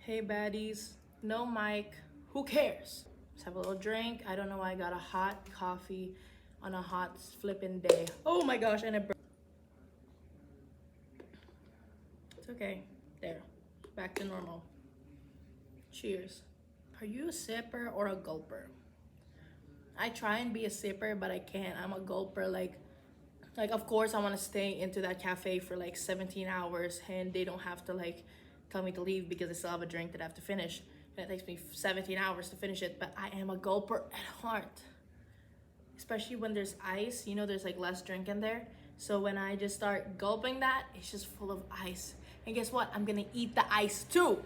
Hey baddies, no mic, who cares? Let's have a little drink. I don't know why I got a hot coffee on a hot flippin' day. Oh my gosh, and it it's okay. There, back to normal. Cheers. Are you a sipper or a gulper? I try and be a sipper, but I can't. I'm a gulper. Like of course I want to stay into that cafe for like 17 hours and they don't have to like tell me to leave because I still have a drink that I have to finish, and it takes me 17 hours to finish it. But I am a gulper at heart, especially when there's ice. You know, there's like less drink in there, so when I just start gulping that, it's just full of ice. And guess what? I'm gonna eat the ice too.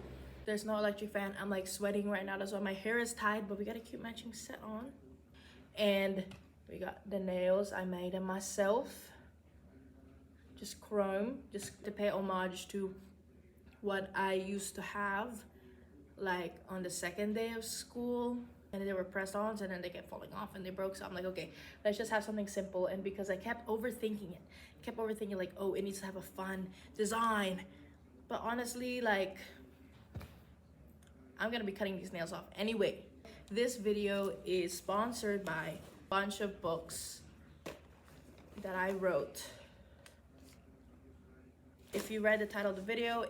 There's no electric fan. I'm like sweating right now. That's why my hair is tied, but we got a cute matching set on. And we got the nails. I made them myself. Just chrome, just to pay homage to what I used to have, like on the second day of school. And they were press-ons and then they kept falling off and they broke. So I'm like, okay, let's just have something simple. And because I kept overthinking it, like, oh, it needs to have a fun design. But honestly, like, I'm gonna be cutting these nails off anyway. This video is sponsored by a bunch of books that I wrote. If you read the title of the video,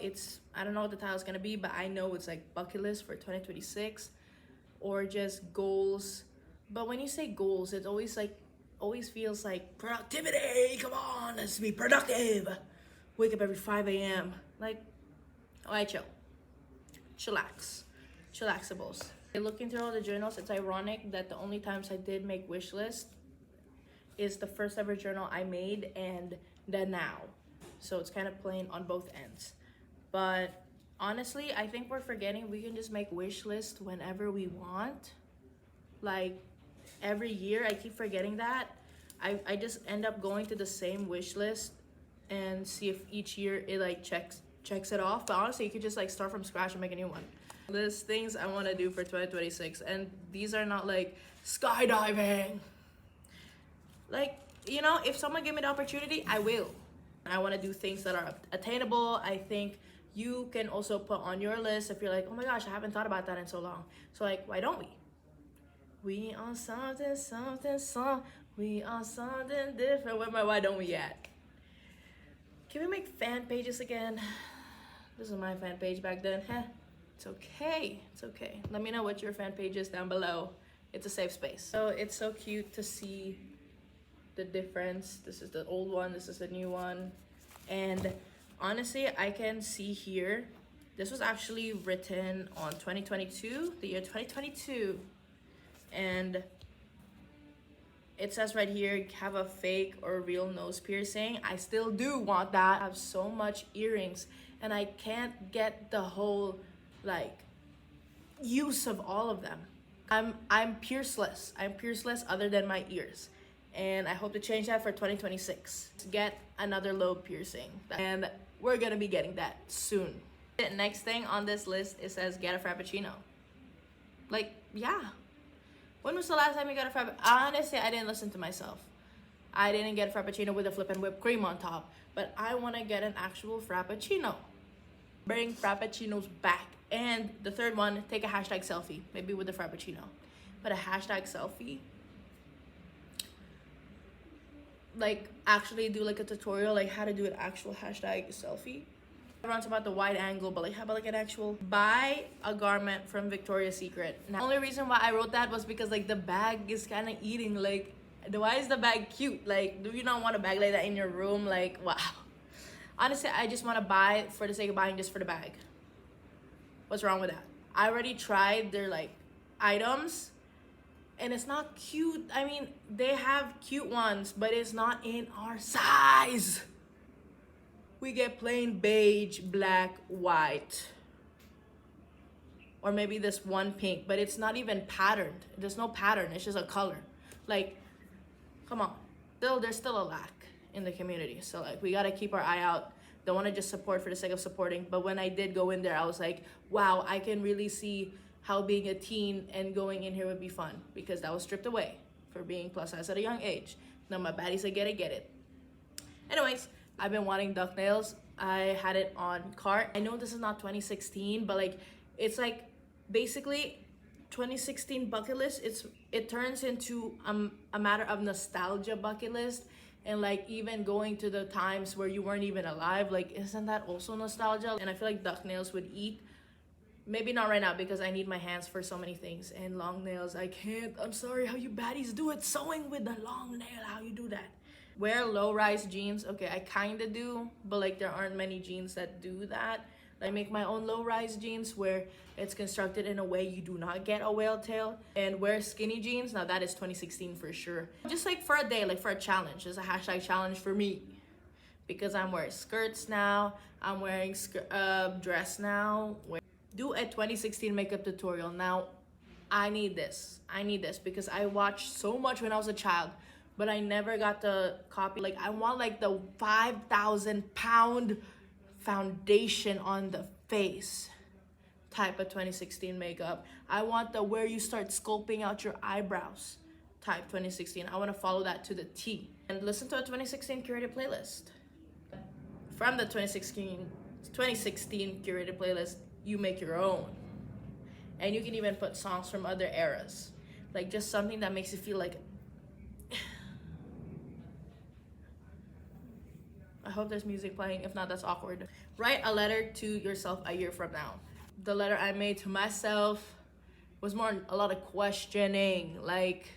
I don't know what the title is gonna be, but I know it's like bucket list for 2026 or just goals. But when you say goals, it always feels like productivity. Come on, let's be productive. Wake up every 5 a.m. Like, all right, chillaxables. Looking through all the journals, it's ironic that the only times I did make wish list is the first ever journal I made and the now. So it's kind of playing on both ends. But honestly, I think we're forgetting we can just make wish lists whenever we want. Like every year, I keep forgetting that. I just end up going to the same wish list and see if each year it like checks it off. But honestly, you could just like start from scratch and make a new one. There's things I want to do for 2026, and these are not like skydiving. Like, you know, if someone gave me the opportunity, I will. I want to do things that are attainable. I think you can also put on your list if you're like, oh my gosh, I haven't thought about that in so long. So like, why don't we? We are something, we are something different. Why don't we at? Can we make fan pages again? This is my fan page back then. It's okay. Let me know what your fan page is down below. It's a safe space. So it's so cute to see the difference. This is the old one, this is the new one. And honestly, I can see here, this was actually written on 2022, the year 2022. And it says right here, have a fake or real nose piercing. I still do want that. I have so much earrings and I can't get the whole like use of all of them. I'm pierceless. I'm pierceless other than my ears. And I hope to change that for 2026. Get another lobe piercing. And we're gonna be getting that soon. The next thing on this list, it says get a frappuccino. Like, yeah. When was the last time you got a frappuccino? Honestly, I didn't listen to myself. I didn't get a frappuccino with a flippin' whipped cream on top. But I wanna get an actual frappuccino. Bring frappuccinos back. And the third one, take a hashtag selfie. Maybe with the frappuccino. But a hashtag selfie, like actually do like a tutorial like how to do an actual hashtag selfie. Everyone's about the wide angle, but like how about like an actual buy a garment from Victoria's Secret. Now the only reason why I wrote that was because like the bag is kind of eating, like why is the bag cute? Like, do you not want a bag like that in your room? Like, wow. Honestly, I just want to buy for the sake of buying, just for the bag. What's wrong with that? I already tried their like items and it's not cute. I mean, they have cute ones, but it's not in our size. We get plain beige, black, white. Or maybe this one pink, but it's not even patterned. There's no pattern, it's just a color. Like, come on. There's still a lack in the community. So like, we gotta keep our eye out. Don't wanna just support for the sake of supporting. But when I did go in there, I was like, wow, I can really see how being a teen and going in here would be fun, because that was stripped away for being plus size at a young age. Now my baddies that get it. Anyways, I've been wanting duck nails. I had it on cart. I know this is not 2016, but like It's like basically 2016 bucket list. It turns into a matter of nostalgia bucket list, and like even going to the times where you weren't even alive. Like, isn't that also nostalgia? And I feel like duck nails would eat. Maybe not right now because I need my hands for so many things, and long nails I can't. I'm sorry how you baddies do it. Sewing with the long nail, how you do that? Wear low-rise jeans. Okay, I kind of do, but like there aren't many jeans that do that. I make my own low-rise jeans where it's constructed in a way you do not get a whale tail. And wear skinny jeans. Now that is 2016 for sure. Just like for a day, like for a challenge. There's a hashtag challenge for me. Because I'm wearing skirts now. I'm wearing dress now. Do a 2016 makeup tutorial. Now, I need this because I watched so much when I was a child, but I never got the copy. Like, I want like the 5,000-pound foundation on the face type of 2016 makeup. I want the where you start sculpting out your eyebrows type 2016. I want to follow that to the T. And listen to a 2016 curated playlist. From the 2016 curated playlist, you make your own. And you can even put songs from other eras. Like just something that makes you feel like, I hope there's music playing. If not, that's awkward. Write a letter to yourself a year from now. The letter I made to myself was more a lot of questioning. Like,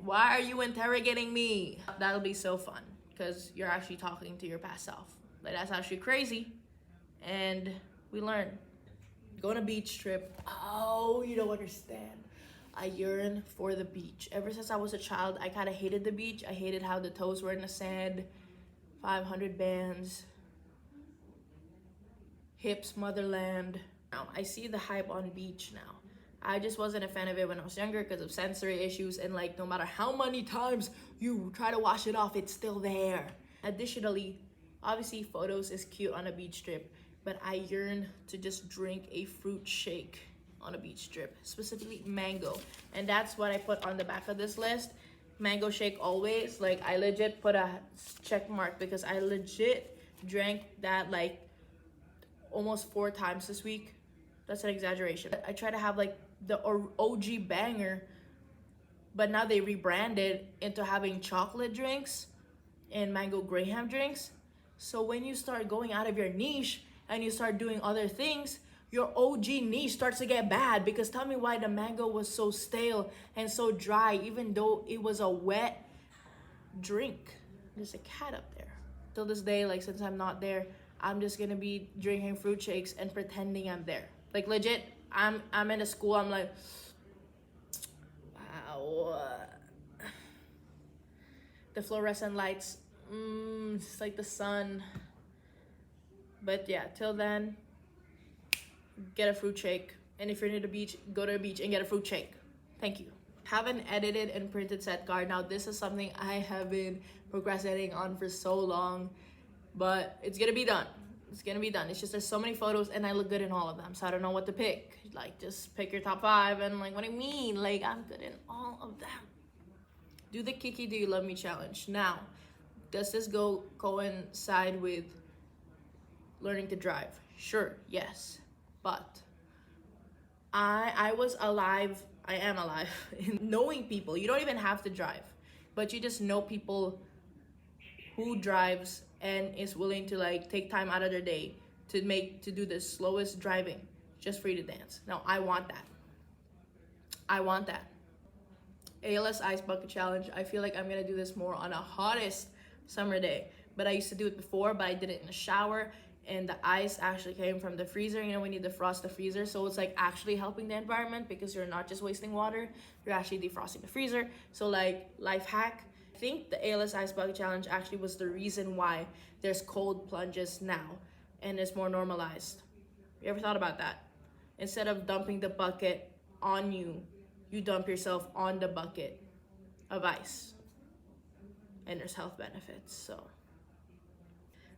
why are you interrogating me? That'll be so fun because you're actually talking to your past self. Like, that's actually crazy. And we learn. Go on a beach trip. Oh, you don't understand. I yearn for the beach. Ever since I was a child, I kind of hated the beach. I hated how the toes were in the sand. 500 bands. Hips, motherland. Now, I see the hype on beach now. I just wasn't a fan of it when I was younger because of sensory issues, and like no matter how many times you try to wash it off, it's still there. Additionally, obviously photos is cute on a beach trip, but I yearn to just drink a fruit shake on a beach trip, specifically mango. And that's what I put on the back of this list. Mango shake always. Like, I legit put a check mark because I legit drank that like almost 4 times this week. That's an exaggeration. I try to have like the OG banger, but now they rebranded into having chocolate drinks and mango graham drinks. So when you start going out of your niche and you start doing other things, your OG niche starts to get bad. Because tell me why the mango was so stale and so dry, even though it was a wet drink. There's a cat up there. Till this day, like since I'm not there, I'm just gonna be drinking fruit shakes and pretending I'm there. Like legit, I'm in a school, I'm like, wow. The fluorescent lights, it's like the sun. But yeah, till then, get a fruit shake. And if you're near the beach, go to the beach and get a fruit shake. Thank you. Have an edited and printed set card. Now this is something I have been procrastinating on for so long, but it's gonna be done. It's gonna be done. It's just there's so many photos and I look good in all of them, so I don't know what to pick. Like, just pick your top 5 and like, what do you mean? Like, I'm good in all of them. Do the Kiki Do You Love Me challenge. Now, does this coincide with learning to drive? Sure, yes. But I was alive, I am alive in knowing people. You don't even have to drive, but you just know people who drives and is willing to like take time out of their day to do the slowest driving just for you to dance. Now I want that. I want that. ALS Ice Bucket Challenge. I feel like I'm gonna do this more on a hottest summer day, but I used to do it before, but I did it in the shower, and the ice actually came from the freezer. You know, we need to defrost the freezer, so it's like actually helping the environment because you're not just wasting water, you're actually defrosting the freezer. So like, life hack. I think the ALS Ice Bucket Challenge actually was the reason why there's cold plunges now and it's more normalized. You ever thought about that? Instead of dumping the bucket on you, you dump yourself on the bucket of ice. And there's health benefits, so.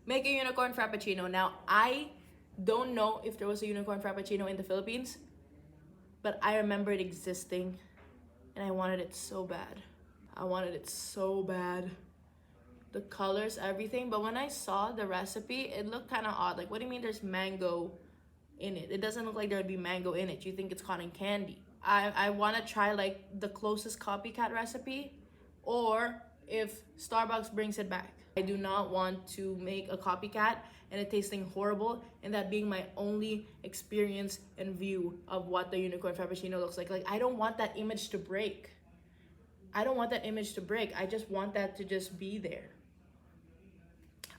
Make a unicorn frappuccino. Now, I don't know if there was a unicorn frappuccino in the Philippines, but I remember it existing and I wanted it so bad. I wanted it so bad. The colors, everything. But when I saw the recipe, it looked kind of odd. Like, what do you mean there's mango in it. It doesn't look like there would be mango in it. You think it's cotton candy. I want to try like the closest copycat recipe, or if Starbucks brings it back. I do not want to make a copycat and it tasting horrible and that being my only experience and view of what the unicorn frappuccino looks like. Like, I don't want that image to break. I don't want that image to break. I just want that to just be there.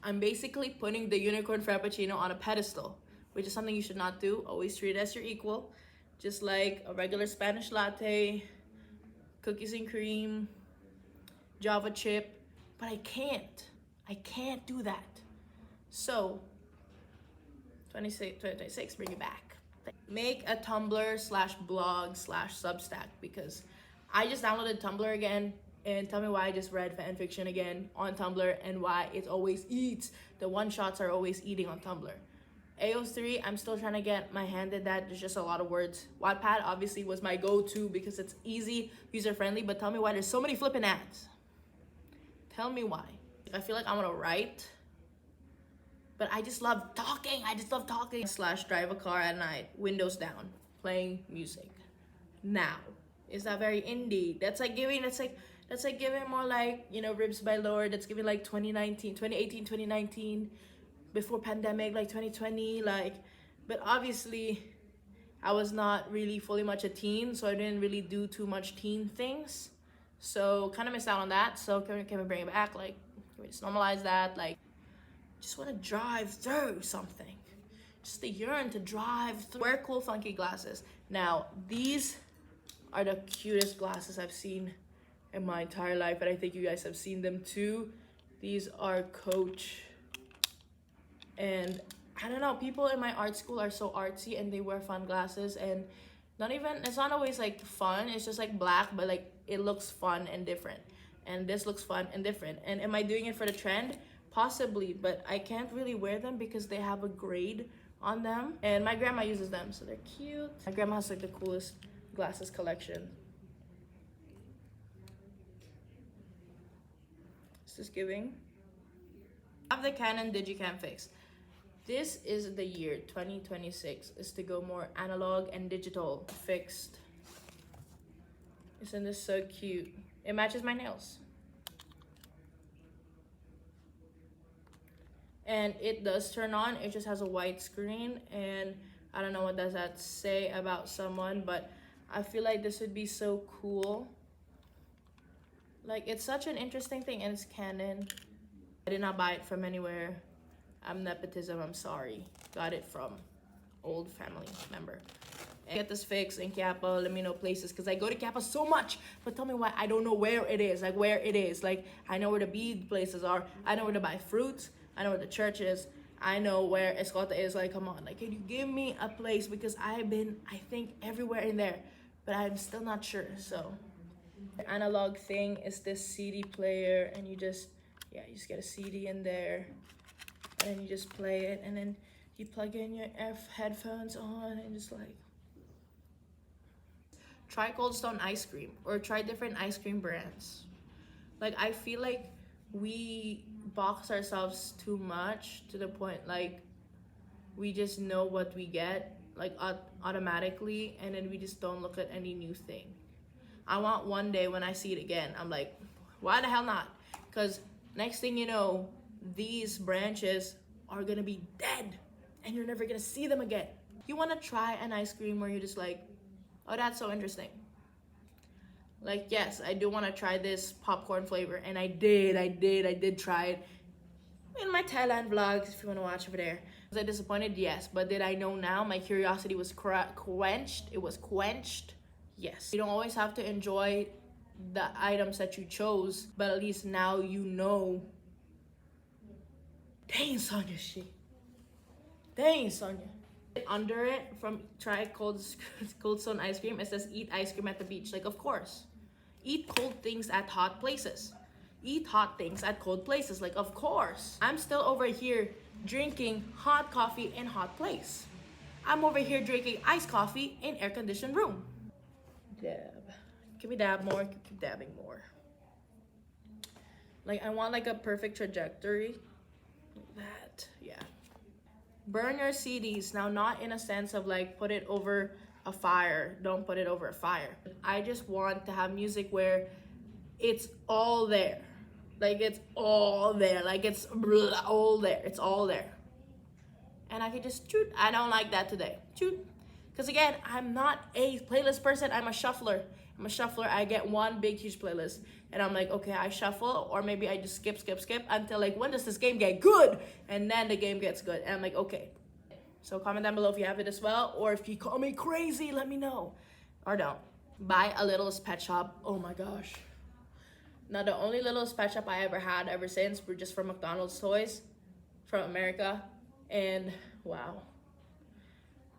I'm basically putting the unicorn frappuccino on a pedestal, which is something you should not do. Always treat it as your equal. Just like a regular Spanish latte, cookies and cream, Java chip. But I can't do that. So, 2026, bring it back. Make a Tumblr/blog/Substack, because I just downloaded Tumblr again, and tell me why I just read fan fiction again on Tumblr and why it always eats. The one shots are always eating on Tumblr. AO3, I'm still trying to get my hand in that. There's just a lot of words. Wattpad obviously was my go-to because it's easy, user-friendly, but tell me why there's so many flipping ads. Tell me why. I feel like I want to write, but I just love talking. / drive a car at night, windows down, playing music. Now, is that very indie? That's like giving more like, you know, Ribs by Lord. That's giving like 2019, before pandemic, like 2020, like. But obviously, I was not really fully much a teen, so I didn't really do too much teen things. So kind of missed out on that. So can we bring it back? Like, can we just normalize that? Like, just want to drive through something. Just the yearn to drive through. Wear cool, funky glasses. Now, these are the cutest glasses I've seen in my entire life, and I think you guys have seen them too. These are Coach. And I don't know, people in my art school are so artsy and they wear fun glasses, and it's not always like fun, it's just like black, but like it looks fun and different. And this looks fun and different. And am I doing it for the trend? Possibly, but I can't really wear them because they have a grade on them. And my grandma uses them, so they're cute. My grandma has like the coolest glasses collection. Is this giving? I have the Canon Digicam fix. This is the year 2026, is to go more analog and digital. Fixed. Isn't this so cute? It matches my nails. And it does turn on. It just has a white screen, and I don't know what does that say about someone, but I feel like this would be so cool. Like, it's such an interesting thing, and it's Canon. I did not buy it from anywhere. I'm nepotism, I'm sorry. Got it from old family member. And get this fixed in Quiapo. Let me know places, because I go to Quiapo so much, but tell me why I don't know where it is. Like, where it is. Like, I know where the bead places are. I know where to buy fruits. I know where the church is. I know where Escota is. Like, come on. Like, can you give me a place? Because I've been, I think, everywhere in there, but I'm still not sure. So, the analog thing is this CD player, and you just get a CD in there, and then you just play it, and then you plug in your headphones on, and just like. Try Cold Stone ice cream, or try different ice cream brands. Like, I feel like we box ourselves too much to the point like we just know what we get like automatically, and then we just don't look at any new thing. I want one day when I see it again, I'm like, why the hell not? Because next thing you know, these branches are gonna be dead and you're never gonna see them again. You want to try an ice cream where you're just like, oh, that's so interesting. Like, yes, I do want to try this popcorn flavor, and I did try it in my Thailand vlogs, if you want to watch over there. Was I disappointed? Yes. But did I know now? My curiosity was quenched. It was quenched. Yes. You don't always have to enjoy the items that you chose, but at least now you know. Dang, Sonia, shit. Dang, Sonia. Under it, from try Cold Stone ice cream, it says eat ice cream at the beach. Like, of course. Eat cold things at hot places. Eat hot things at cold places. Like, of course. I'm still over here drinking hot coffee in hot place. I'm over here drinking iced coffee in air-conditioned room. Dab. Can we dab more? Keep dabbing more. Like, I want like a perfect trajectory. Like that, yeah. burn your CDs. Now, not in a sense of like put it over a fire. Don't put it over a fire. I just want to have music where it's all there. Like it's all there. Like it's all there. It's all there. And I can just shoot. I don't like that today. Shoot. Because again, I'm not a playlist person. I'm a shuffler. I get one big, huge playlist. And I'm like, okay, I shuffle. Or maybe I just skip until like, when does this game get good? And then the game gets good. And I'm like, okay. So comment down below if you have it as well. Or if you call me crazy, let me know. Or don't. Buy a Littlest Pet Shop. Oh my gosh. Now, the only Littlest Pet Shop I ever had ever since were just from McDonald's toys from America. And wow.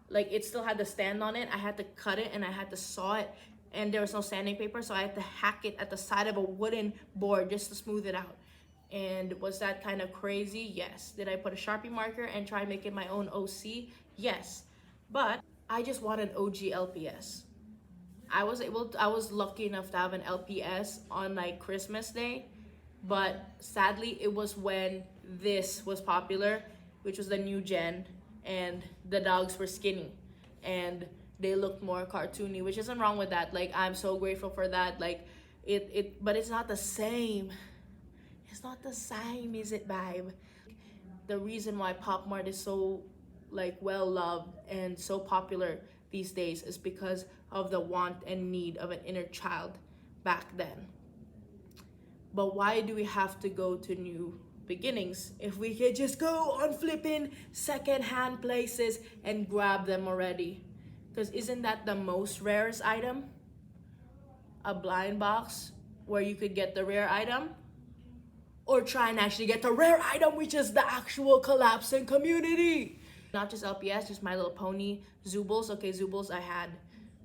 Like, it still had the stand on it. I had to cut it and I had to saw it, and there was no sanding paper, so I had to hack it at the side of a wooden board just to smooth it out. And was that kind of crazy? Yes. Did I put a Sharpie marker and try making my own OC? Yes. But I just want an OG LPS. I was lucky enough to have an LPS on like Christmas Day, but sadly it was when this was popular, which was the new gen, and the dogs were skinny and they looked more cartoony, which isn't wrong with that. Like, I'm so grateful for that. Like but it's not the same. It's not the same, is it, babe? The reason why Pop Mart is so like well loved and so popular these days is because of the want and need of an inner child back then. But why do we have to go to new beginnings if we could just go on flipping secondhand places and grab them already? Because isn't that the most rarest item? A blind box where you could get the rare item, or try and actually get the rare item, which is the actual collapsing community. Not just LPS, just My Little Pony, Zoobles. Okay, Zoobles I had,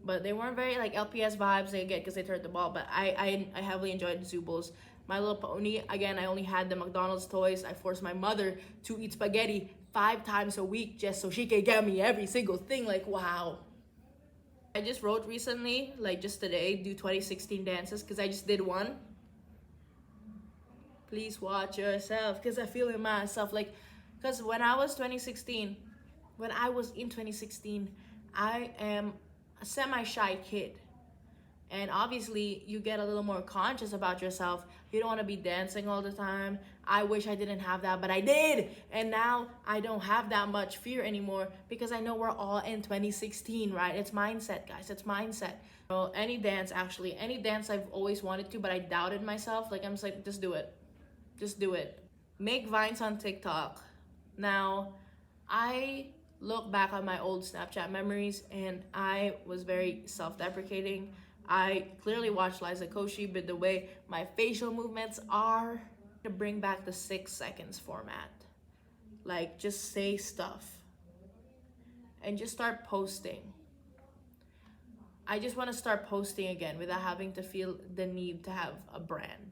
but they weren't very like LPS vibes they get because they turned the ball. But I heavily enjoyed Zoobles. My Little Pony, again, I only had the McDonald's toys. I forced my mother to eat spaghetti 5 times a week just so she could get me every single thing. Like, wow. I just wrote recently, like just today, do 2016 dances, because I just did one. Please watch yourself, because I feel in myself. Like, because when I was in 2016, I am a semi-shy kid. And obviously, you get a little more conscious about yourself. You don't want to be dancing all the time. I wish I didn't have that, but I did. And now I don't have that much fear anymore because I know we're all in 2016, right? It's mindset, guys. It's mindset. Well, any dance I've always wanted to, but I doubted myself. Like, I'm just like, just do it. Just do it. Make Vines on TikTok. Now, I look back on my old Snapchat memories and I was very self-deprecating. I clearly watched Liza Koshy, but the way my facial movements are, to bring back the 6 seconds format. Like, just say stuff and just start posting. I just want to start posting again without having to feel the need to have a brand.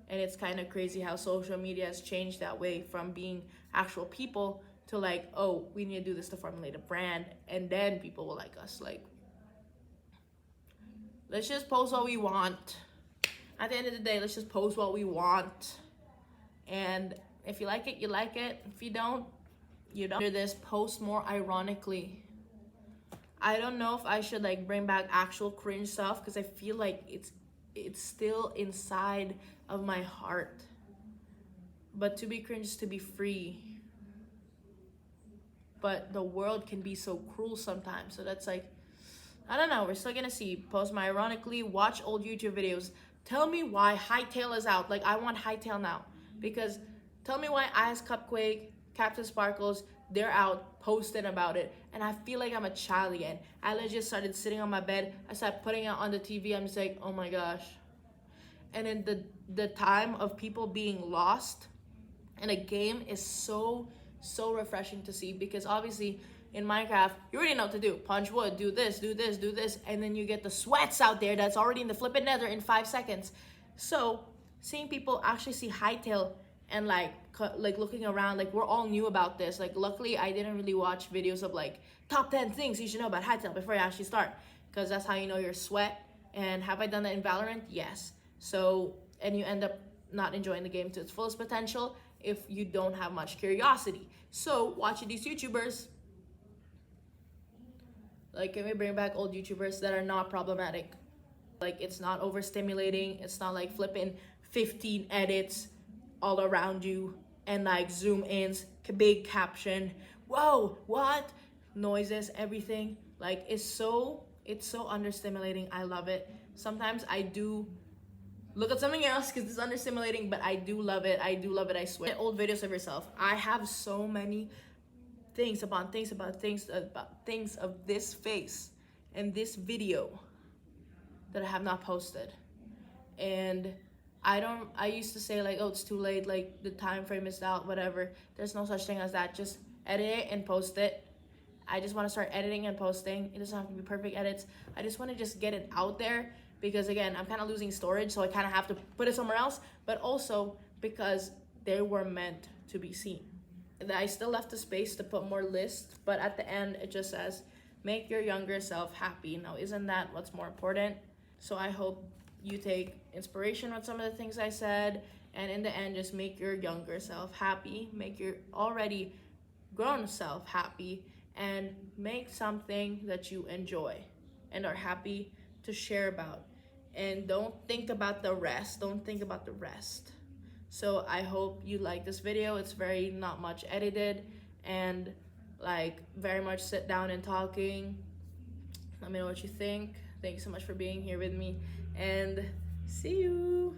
And it's kind of crazy how social media has changed that way from being actual people to like, oh, we need to do this to formulate a brand and then people will like us. Like, let's just post what we want. At the end of the day, let's just post what we want. And if you like it, you like it. If you don't, you don't. This, post more ironically. I don't know if I should like bring back actual cringe stuff because I feel like it's still inside of my heart. But to be cringe is to be free. But the world can be so cruel sometimes. So that's like, I don't know, we're still gonna see. Post my ironically, watch old YouTube videos. Tell me why Hightail is out. Like, I want Hightail now. Because tell me why Ice Cupquake, Captain Sparkles, they're out posting about it. And I feel like I'm a child again. I legit started sitting on my bed. I started putting it on the TV. I'm just like, oh my gosh. And then the time of people being lost in a game is so refreshing to see. Because obviously, in Minecraft, you already know what to do. Punch wood, do this, do this, do this. And then you get the sweats out there that's already in the flippin' nether in 5 seconds. So, seeing people actually see Hightail and like looking around, like we're all new about this. Like, luckily, I didn't really watch videos of like top 10 things you should know about Hightail before you actually start. Because that's how you know your sweat. And have I done that in Valorant? Yes. So, and you end up not enjoying the game to its fullest potential if you don't have much curiosity. So watching these YouTubers, like, can we bring back old YouTubers that are not problematic? Like, it's not overstimulating. It's not like flipping 15 edits all around you and like zoom ins, big caption, whoa, what? Noises, everything. Like, it's so understimulating. I love it. Sometimes I do look at something else because it's understimulating, but I do love it. I do love it, I swear. Old videos of yourself. I have so many things upon things about things of this face and this video that I have not posted. And I used to say like, oh, it's too late, like the time frame is out, whatever. There's no such thing as that. Just edit it and post it. I just want to start editing and posting. It doesn't have to be perfect edits. I just want to just get it out there because, again, I'm kind of losing storage, so I kind of have to put it somewhere else, but also because they were meant to be seen. I still left the space to put more lists, but at the end it just says, make your younger self happy. Now, isn't that what's more important? So I hope you take inspiration with some of the things I said, and in the end, just make your younger self happy, make your already grown self happy, and make something that you enjoy and are happy to share about. And don't think about the rest. Don't think about the rest. So I hope you like this video. It's very not much edited and like very much sit down and talking. Let me know what you think. Thanks so much for being here with me, and see you.